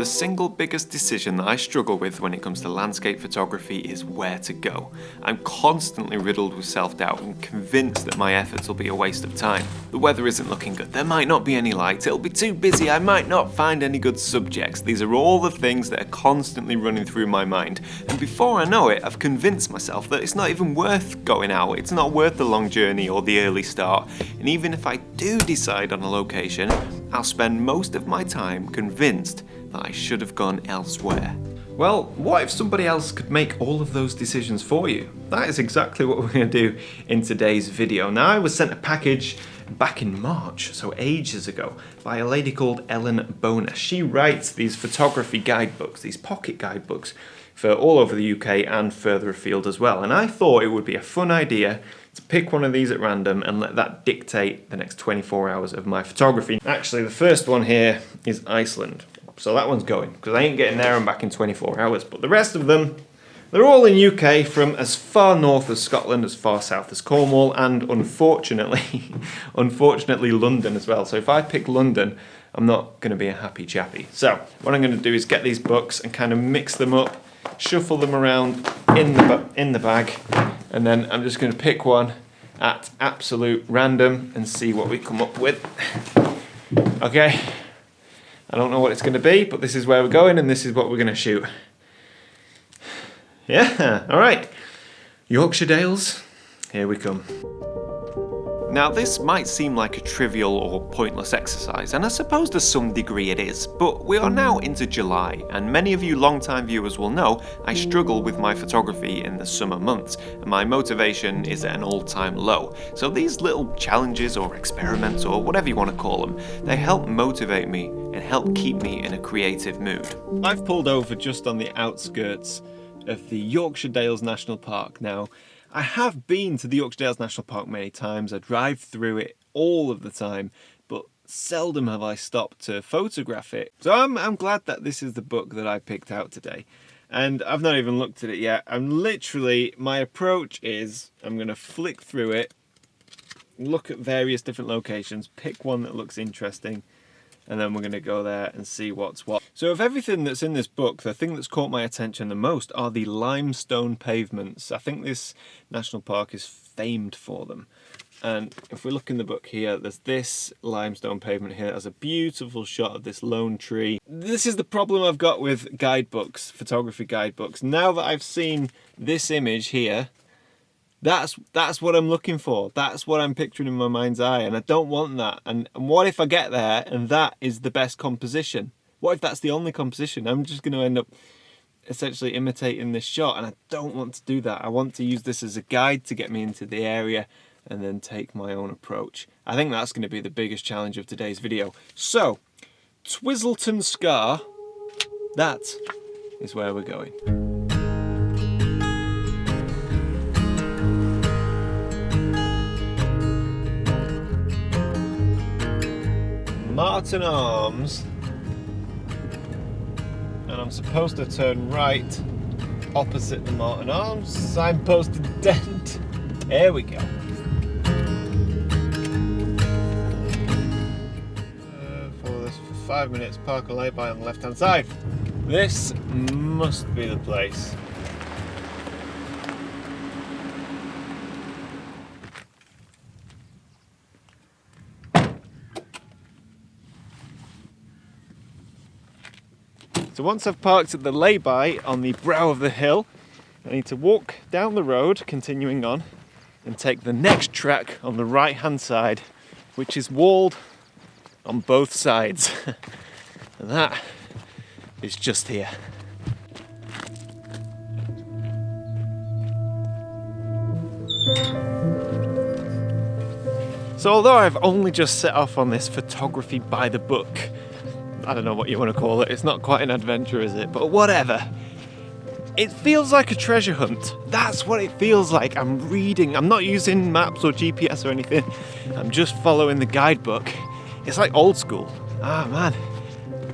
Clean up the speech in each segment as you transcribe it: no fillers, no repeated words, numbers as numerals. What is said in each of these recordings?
The single biggest decision that I struggle with when it comes to landscape photography is where to go. I'm constantly riddled with self-doubt and convinced that my efforts will be a waste of time. The weather isn't looking good, there might not be any light, it'll be too busy, I might not find any good subjects. These are all the things that are constantly running through my mind, and before I know it, I've convinced myself that it's not even worth going out, it's not worth the long journey or the early start, and even if I do decide on a location, I'll spend most of my time convinced that I should have gone elsewhere. Well, what if somebody else could make all of those decisions for you? That is exactly what we're going to do in today's video. Now, I was sent a package back in March, so ages ago, by a lady called Ellen Boner. She writes these photography guidebooks, these pocket guidebooks, for all over the UK and further afield as well. And I thought it would be a fun idea to pick one of these at random and let that dictate the next 24 hours of my photography. Actually, the first one here is Iceland. So that one's going, because I ain't getting there and back in 24 hours. But the rest of them, they're all in UK, from as far north as Scotland, as far south as Cornwall, and unfortunately, London as well. So if I pick London, I'm not going to be a happy chappy. So what I'm going to do is get these books and kind of mix them up, shuffle them around in the bag, and then I'm just going to pick one at absolute random and see what we come up with. Okay, I don't know what it's going to be, but this is where we're going and this is what we're going to shoot. Yeah, all right. Yorkshire Dales, here we come. Now, this might seem like a trivial or pointless exercise, and I suppose to some degree it is, but we are now into July, and many of you long-time viewers will know I struggle with my photography in the summer months, and my motivation is at an all-time low. So these little challenges or experiments or whatever you want to call them, they help motivate me and help keep me in a creative mood. I've pulled over just on the outskirts of the Yorkshire Dales National Park now. I have been to the Yorkshire Dales National Park many times, I drive through it all of the time, but seldom have I stopped to photograph it. So I'm glad that this is the book that I picked out today. And I've not even looked at it yet. My approach is, I'm going to flick through it, look at various different locations, pick one that looks interesting, and then we're going to go there and see what's what. So of everything that's in this book, the thing that's caught my attention the most are the limestone pavements. I think this national park is famed for them. And if we look in the book here, there's this limestone pavement here. It has a beautiful shot of this lone tree. This is the problem I've got with guidebooks, photography guidebooks. Now that I've seen this image here, that's what I'm looking for. That's what I'm picturing in my mind's eye, and I don't want that. And what if I get there and that is the best composition? What if that's the only composition? I'm just going to end up essentially imitating this shot, and I don't want to do that. I want to use this as a guide to get me into the area and then take my own approach. I think that's going to be the biggest challenge of today's video. So, Twizzleton Scar, that is where we're going. Martin Arms, and I'm supposed to turn right opposite the Martin Arms signposted dent. There we go. Follow this for 5 minutes, park a lay-by on the left-hand side. This must be the place. So once I've parked at the lay-by on the brow of the hill, I need to walk down the road, continuing on, and take the next track on the right-hand side, which is walled on both sides. And that is just here. So although I've only just set off on this photography by the book, I don't know what you want to call it, it's not quite an adventure, is it? But whatever. It feels like a treasure hunt. That's what it feels like. I'm reading, I'm not using maps or GPS or anything. I'm just following the guidebook. It's like old school. Ah, man.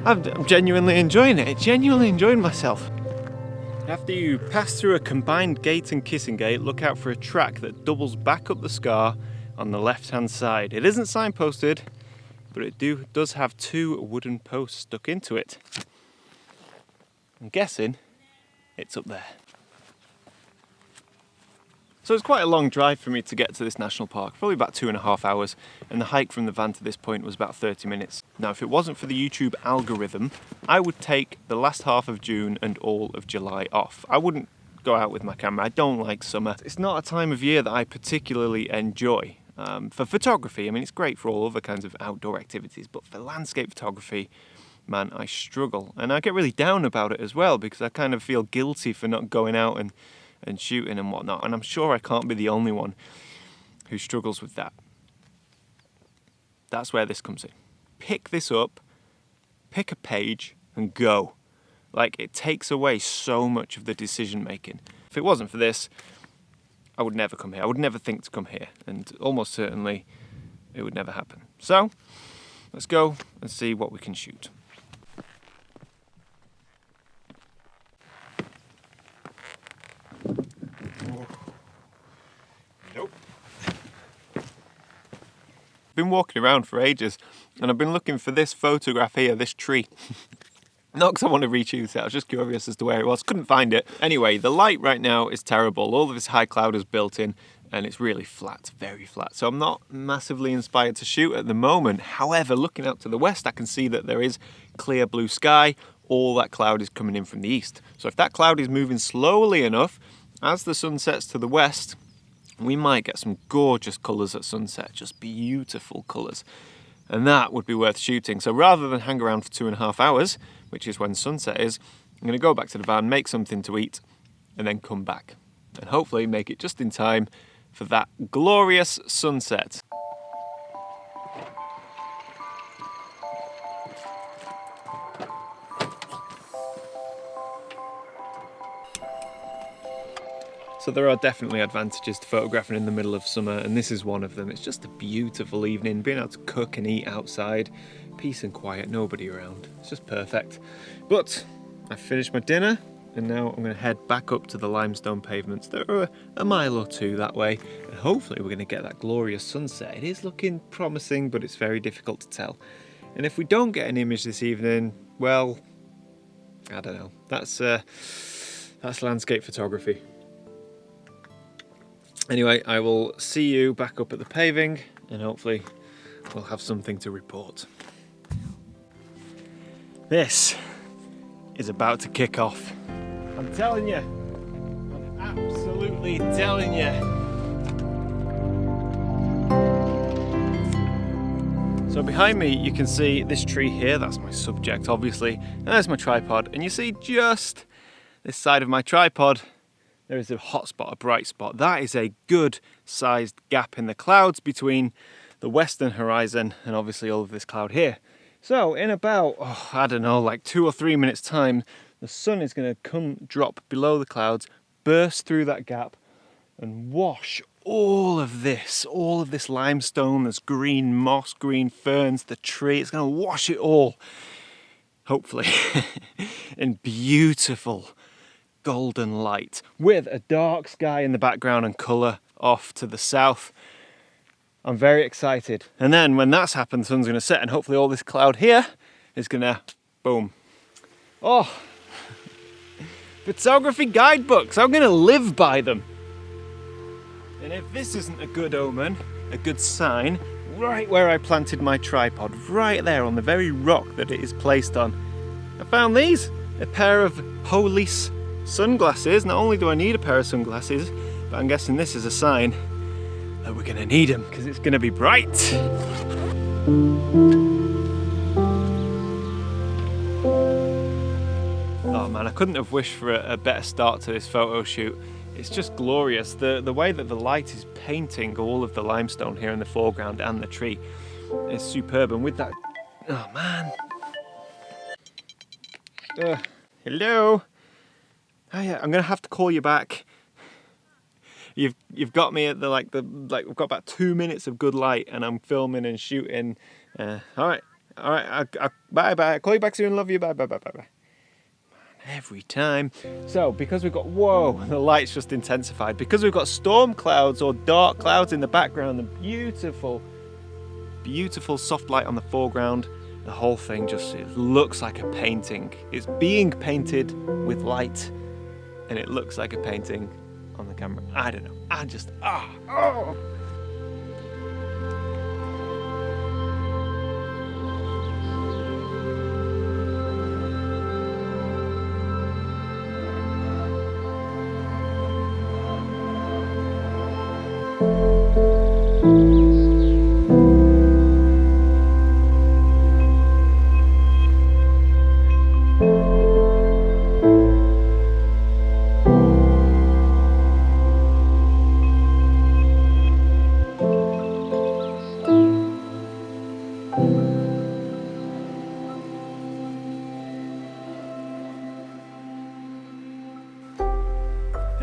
I'm genuinely enjoying it. Genuinely enjoying myself. After you pass through a combined gate and kissing gate, look out for a track that doubles back up the scar on the left-hand side. It isn't signposted, but it does have 2 wooden posts stuck into it. I'm guessing it's up there. So it's quite a long drive for me to get to this national park, probably about 2.5 hours, and the hike from the van to this point was about 30 minutes. Now, if it wasn't for the YouTube algorithm, I would take the last half of June and all of July off. I wouldn't go out with my camera. I don't like summer. It's not a time of year that I particularly enjoy. For photography, I mean, it's great for all other kinds of outdoor activities, but for landscape photography, man, I struggle. And I get really down about it as well, because I kind of feel guilty for not going out and shooting and whatnot. And I'm sure I can't be the only one who struggles with that. That's where this comes in. Pick this up, pick a page, and go. Like, it takes away so much of the decision making. If it wasn't for this, I would never come here. I would never think to come here, and almost certainly it would never happen. So, let's go and see what we can shoot. Nope. I've been walking around for ages, and I've been looking for this photograph here, this tree. Not because I want to reshoot it, I was just curious as to where it was. Couldn't find it. Anyway, the light right now is terrible. All of this high cloud is built in, and it's really flat, very flat. So I'm not massively inspired to shoot at the moment. However, looking out to the west, I can see that there is clear blue sky. All that cloud is coming in from the east. So if that cloud is moving slowly enough, as the sun sets to the west, we might get some gorgeous colours at sunset, just beautiful colours. And that would be worth shooting. So rather than hang around for 2.5 hours, which is when sunset is, I'm going to go back to the van, make something to eat, and then come back. And hopefully make it just in time for that glorious sunset. So there are definitely advantages to photographing in the middle of summer, and this is one of them. It's just a beautiful evening, being able to cook and eat outside, peace and quiet, nobody around. It's just perfect. But I've finished my dinner, and now I'm going to head back up to the limestone pavements. They're a mile or two that way, and hopefully we're going to get that glorious sunset. It is looking promising, but it's very difficult to tell. And if we don't get an image this evening, well, I don't know. That's landscape photography. Anyway, I will see you back up at the paving, and hopefully we'll have something to report. This is about to kick off. I'm telling you. I'm absolutely telling you. So behind me you can see this tree here. That's my subject, obviously. And there's my tripod. And you see just this side of my tripod, there is a hot spot, a bright spot. That is a good sized gap in the clouds between the western horizon and obviously all of this cloud here. So in about, I don't know, like 2 or 3 minutes time, the sun is going to drop below the clouds, burst through that gap and wash all of this limestone, this green moss, green ferns, the tree. It's going to wash it all, hopefully, in beautiful golden light with a dark sky in the background and colour off to the south. I'm very excited. And then when that's happened, the sun's going to set and hopefully all this cloud here is going to boom. Oh, photography guidebooks. I'm going to live by them. And if this isn't a good omen, a good sign, right where I planted my tripod, right there on the very rock that it is placed on, I found these, a pair of police sunglasses. Not only do I need a pair of sunglasses, but I'm guessing this is a sign that we're gonna need them because it's gonna be bright. Oh man, I couldn't have wished for a better start to this photo shoot. It's just glorious. The way that the light is painting all of the limestone here in the foreground and the tree is superb. And with that, oh man. Hello. Oh yeah, I'm gonna have to call you back. You've got me at we've got about 2 minutes of good light, and I'm filming and shooting. All right. Bye. I'll call you back soon. Love you. Bye. Every time. So because we've got, whoa, the light's just intensified. Because we've got storm clouds or dark clouds in the background, the beautiful soft light on the foreground, the whole thing just, it looks like a painting. It's being painted with light, and it looks like a painting on the camera. I don't know. I just, oh.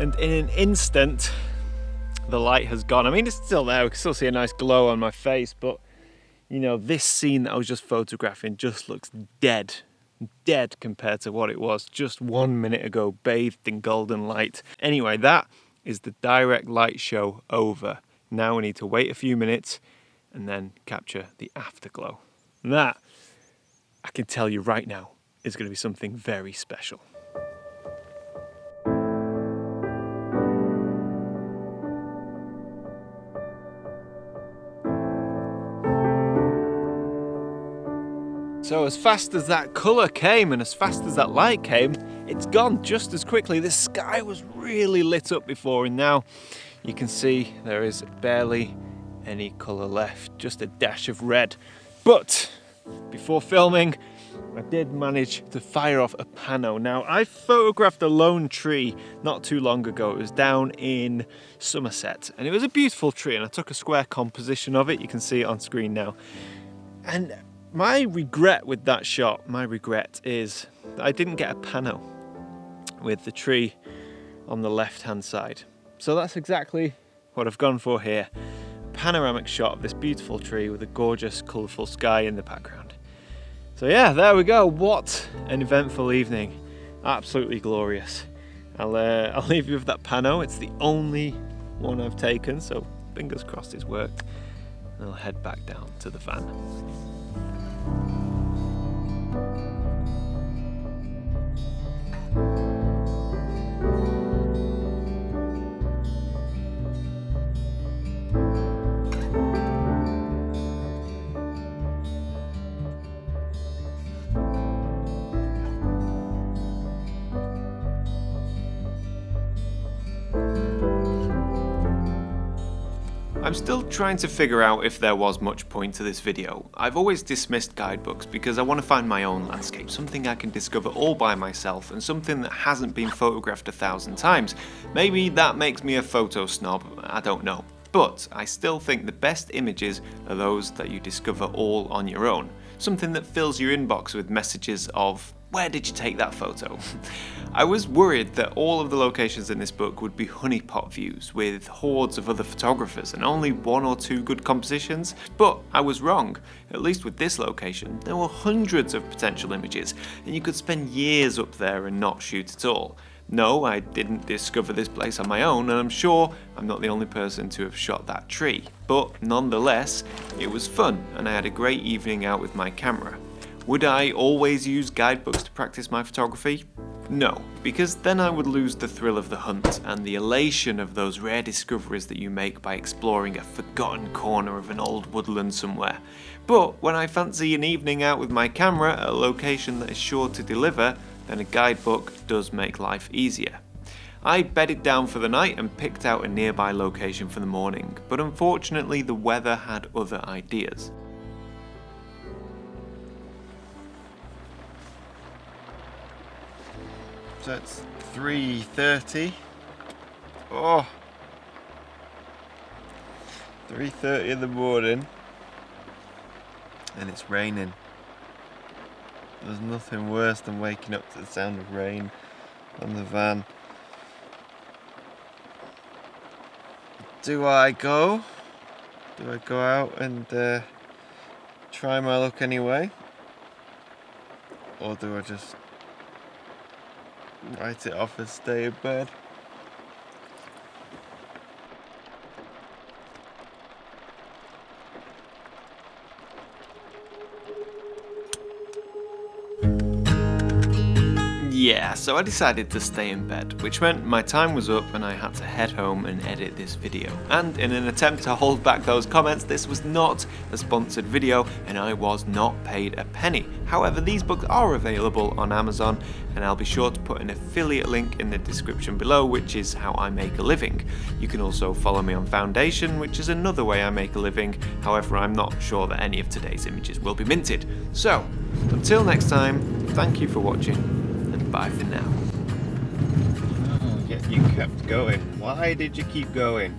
And in an instant, the light has gone. I mean, it's still there. We can still see a nice glow on my face, but you know, this scene that I was just photographing just looks dead compared to what it was just 1 minute ago, bathed in golden light. Anyway, that is the direct light show over. Now we need to wait a few minutes and then capture the afterglow. And that, I can tell you right now, is going to be something very special. So as fast as that colour came and as fast as that light came, it's gone just as quickly. The sky was really lit up before, and now you can see there is barely any colour left, just a dash of red. But before filming, I did manage to fire off a pano. Now, I photographed a lone tree not too long ago. It was down in Somerset, and it was a beautiful tree, and I took a square composition of it. You can see it on screen now. And my regret with that shot, is that I didn't get a pano with the tree on the left-hand side. So that's exactly what I've gone for here. A panoramic shot of this beautiful tree with a gorgeous, colourful sky in the background. So yeah, there we go. What an eventful evening. Absolutely glorious. I'll leave you with that pano. It's the only one I've taken, so fingers crossed it's worked. And I'll head back down to the van. I'm still trying to figure out if there was much point to this video. I've always dismissed guidebooks because I want to find my own landscape, something I can discover all by myself and something that hasn't been photographed 1,000 times. Maybe that makes me a photo snob, I don't know. But I still think the best images are those that you discover all on your own. Something that fills your inbox with messages of, where did you take that photo? I was worried that all of the locations in this book would be honeypot views with hordes of other photographers and only 1 or 2 good compositions, but I was wrong. At least with this location, there were hundreds of potential images, and you could spend years up there and not shoot at all. No, I didn't discover this place on my own, and I'm sure I'm not the only person to have shot that tree. But nonetheless, it was fun, and I had a great evening out with my camera. Would I always use guidebooks to practice my photography? No, because then I would lose the thrill of the hunt and the elation of those rare discoveries that you make by exploring a forgotten corner of an old woodland somewhere. But when I fancy an evening out with my camera at a location that is sure to deliver, then a guidebook does make life easier. I bedded down for the night and picked out a nearby location for the morning, but unfortunately the weather had other ideas. So it's 3:30. Oh, 3:30 in the morning, and it's raining. There's nothing worse than waking up to the sound of rain on the van. Do I go out and try my luck anyway? Or do I just write it off and stay in bed? Yeah, so I decided to stay in bed, which meant my time was up and I had to head home and edit this video. And in an attempt to hold back those comments, this was not a sponsored video and I was not paid a penny. However, these books are available on Amazon and I'll be sure to put an affiliate link in the description below, which is how I make a living. You can also follow me on Foundation, which is another way I make a living. However, I'm not sure that any of today's images will be minted. So, until next time, thank you for watching. Bye for now. Oh, yet you kept going. Why did you keep going?